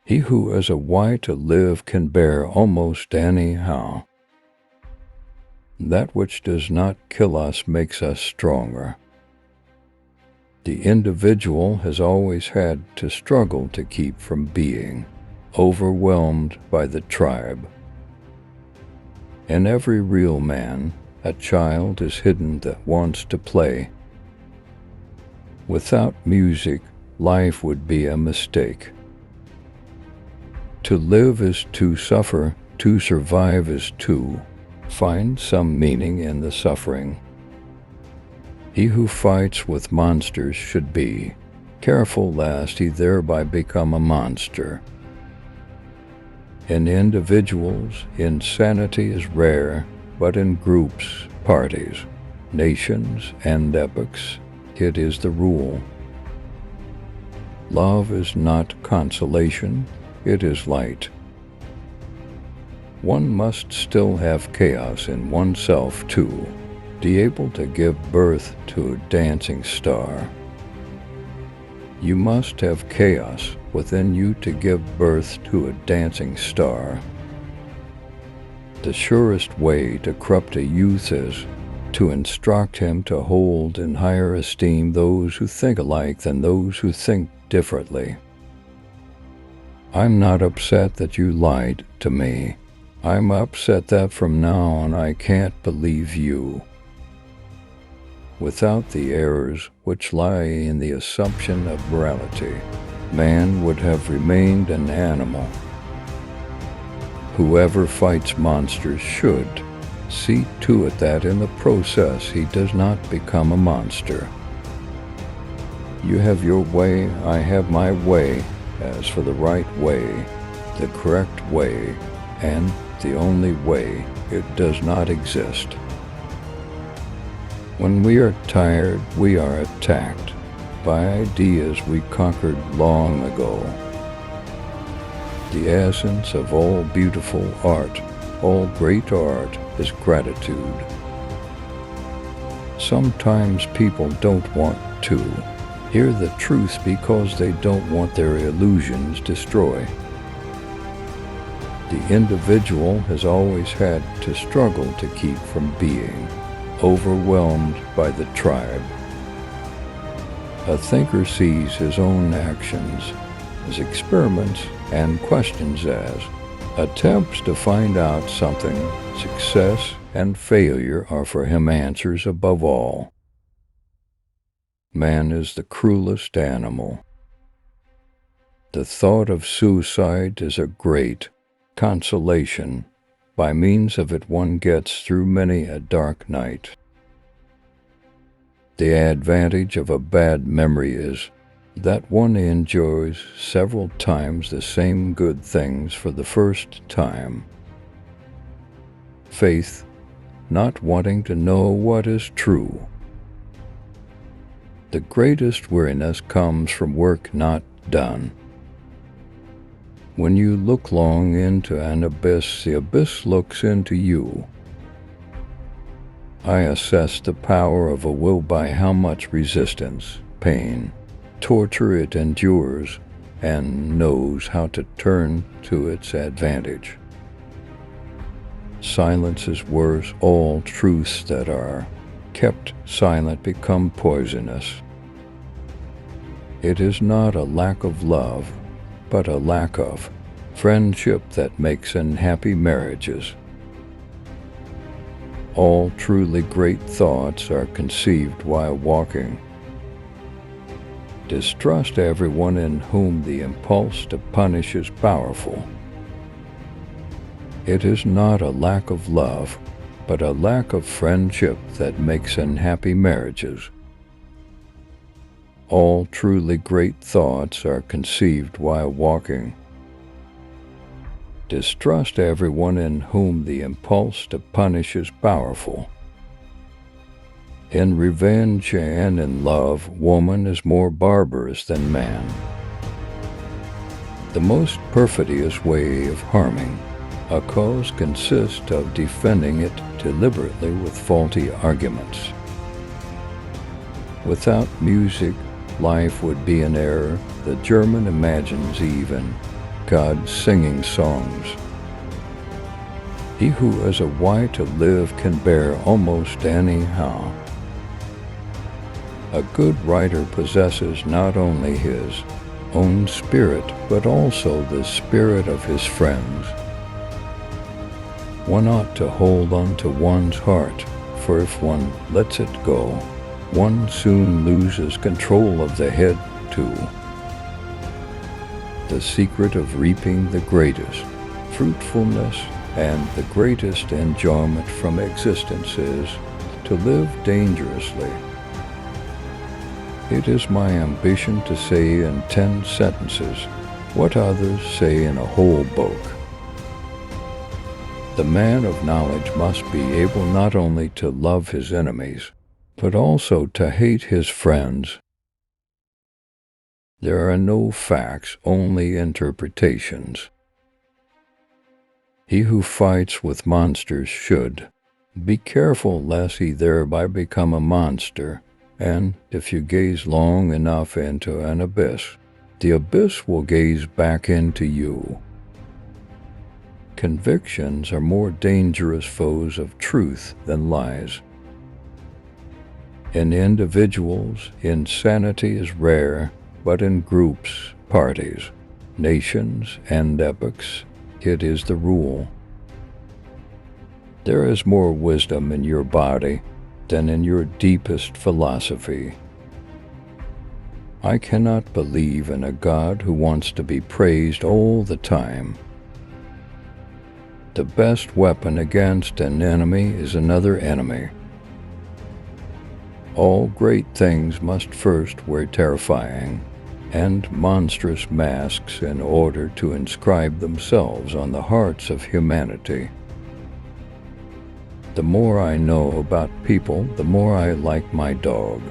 He who has a why to live can bear almost anyhow. That which does not kill us makes us stronger. The individual has always had to struggle to keep from being overwhelmed by the tribe. In every real man, a child is hidden that wants to play. Without music, life would be a mistake. To live is to suffer, to survive is to find some meaning in the suffering. He who fights with monsters should be careful lest he thereby become a monster. In individuals, insanity is rare, but in groups, parties, nations, and epochs, it is the rule. Love is not consolation, it is light. One must still have chaos in oneself to be able to give birth to a dancing star. You must have chaos within you to give birth to a dancing star. The surest way to corrupt a youth is to instruct him to hold in higher esteem those who think alike than those who think differently. I'm not upset that you lied to me. I'm upset that from now on I can't believe you. Without the errors which lie in the assumption of morality, man would have remained an animal. Whoever fights monsters should see to it that in the process he does not become a monster. You have your way, I have my way. As for the right way, the correct way, and the only way, it does not exist. When we are tired, we are attacked by ideas we conquered long ago. The essence of all beautiful art, all great art, is gratitude. Sometimes people don't want to hear the truth because they don't want their illusions destroyed. The individual has always had to struggle to keep from being overwhelmed by the tribe. A thinker sees his own actions as experiments and questions as attempts to find out something. Success and failure are for him answers above all. Man is the cruelest animal. The thought of suicide is a great consolation. By means of it one gets through many a dark night. The advantage of a bad memory is that one enjoys several times the same good things for the first time. Faith, not wanting to know what is true. The greatest weariness comes from work not done. When you look long into an abyss, the abyss looks into you. I assess the power of a will by how much resistance, pain, torture it endures, and knows how to turn to its advantage. Silence is worse. All truths that are kept silent become poisonous. It is not a lack of love, but a lack of friendship that makes unhappy marriages. All truly great thoughts are conceived while walking. Distrust everyone in whom the impulse to punish is powerful. It is not a lack of love, but a lack of friendship that makes unhappy marriages. All truly great thoughts are conceived while walking. Distrust everyone in whom the impulse to punish is powerful. In revenge and in love, woman is more barbarous than man. The most perfidious way of harming a cause consists of defending it deliberately with faulty arguments. Without music, life would be an error. The German imagines even God's singing songs. He who has a why to live can bear almost any how. A good writer possesses not only his own spirit, but also the spirit of his friends. One ought to hold on to one's heart, for if one lets it go, one soon loses control of the head too. The secret of reaping the greatest fruitfulness and the greatest enjoyment from existence is to live dangerously. It is my ambition to say in 10 sentences what others say in a whole book. The man of knowledge must be able not only to love his enemies, but also to hate his friends. There are no facts, only interpretations. He who fights with monsters should be careful lest he thereby become a monster, and if you gaze long enough into an abyss, the abyss will gaze back into you. Convictions are more dangerous foes of truth than lies. In individuals, insanity is rare, but in groups, parties, nations, and epochs, it is the rule. There is more wisdom in your body than in your deepest philosophy. I cannot believe in a God who wants to be praised all the time. The best weapon against an enemy is another enemy. All great things must first wear terrifying and monstrous masks in order to inscribe themselves on the hearts of humanity. The more I know about people, the more I like my dog.